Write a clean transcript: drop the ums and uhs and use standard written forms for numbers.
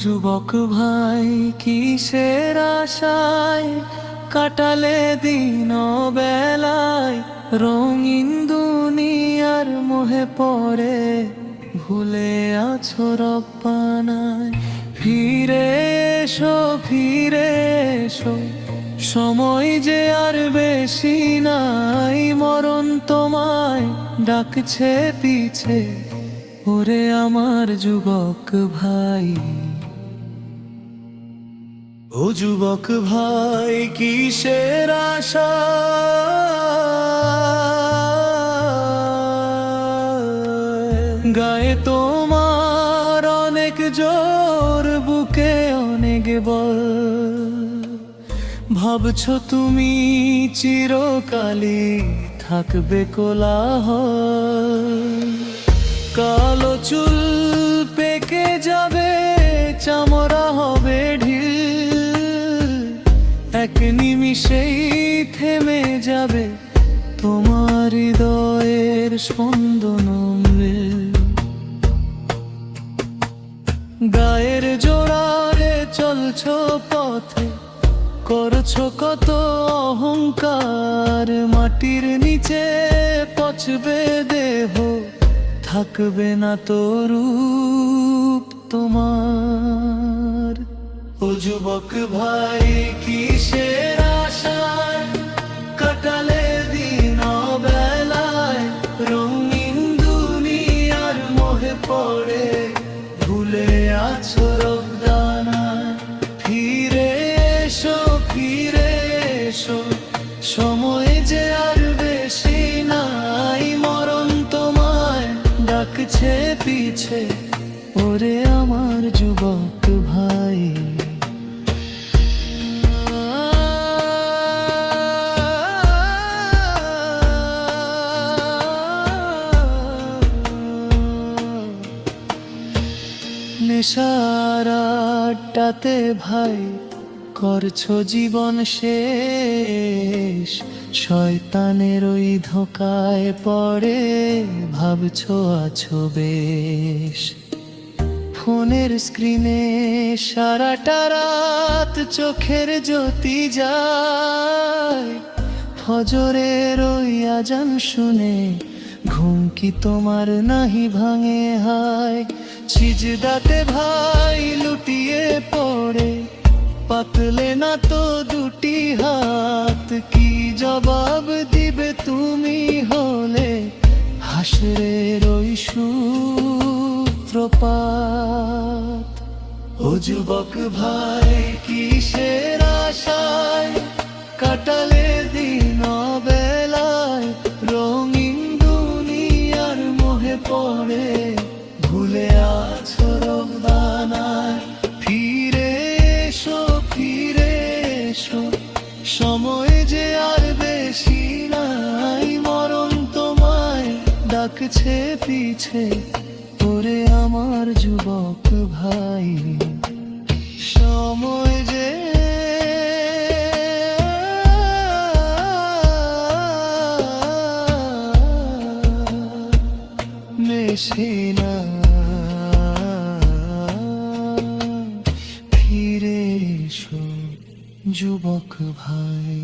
যুবক ভাই কিসের আশায় কাটালে দিন বেলায়, রঙিন দুনিয়ার মোহে পড়ে ভুলে আছো রব্বানায়। ফিরে এসো, ফিরে এসো, সময় যে আর বেশি নাই, মরণ তোমায় ডাকছে পিছে, ওরে আমার যুবক ভাই। ও যুবক ভাই কিসের আশা, গায়ে তোমার অনেক জোর, বুকে অনেক বল, ভাবছো তুমি চিরকালই থাকবে কোলাহল। কালো চুল পেকে যাবে, চামড়া হবে ঢিল, এক নিমিষেই থেমে যাবে তোমার হৃদয়ের স্পন্দন। গায়ের জোড়ারে চলছো পথে, করছো কত অহংকার, মাটির নিচে পচবে দেহ, থাকবে না তো রূপ তোমার। ও যুবক ভাই কিসের আশায় কাটালে দিন বেলায়, রঙিন দুনিয়ার মোহে পড়ে ভুলে আছো রব্বানায়। ফিরে এসো, ফিরে এসো, সময় যে আর বেশি নাই, মরণ তোমায় ডাকছে পিছে, ওরে আমার যুবক ভাই। নেশার আড্ডাতে ভাই করছো জীবন শেষ, শয়তানের ওই ধোকায় পড়ে ভাবছো আছো বেশ। ফোনের স্ক্রিনে সারাটা রাত চোখের জ্যোতি যায়, ফজরের ওই আজান শুনে ঘুম কি তোমার নাহি ভাঙে হায়। সিজদাতে ভাই লুটিয়ে পড়ে, পাতলে না তো দুটি হাত, কি জবাব দিবে তুমি হলে হাসরের ওই সূত্রপাত। ও যুবক ভাই কিসের আশায় কাটালে দিন বেলায়, রঙিন দুনিয়ার মোহে পড়ে ভুলে আছো রব্বানায়। ফিরে এসো, ফিরে এসো, সময় যে আর বেশি নাই, মরণ তোমায় ডাকছে পিছে, ওরে আমার যুবক ভাই। সময় যে বেশি না, ফিরে এসো যুবক ভাই।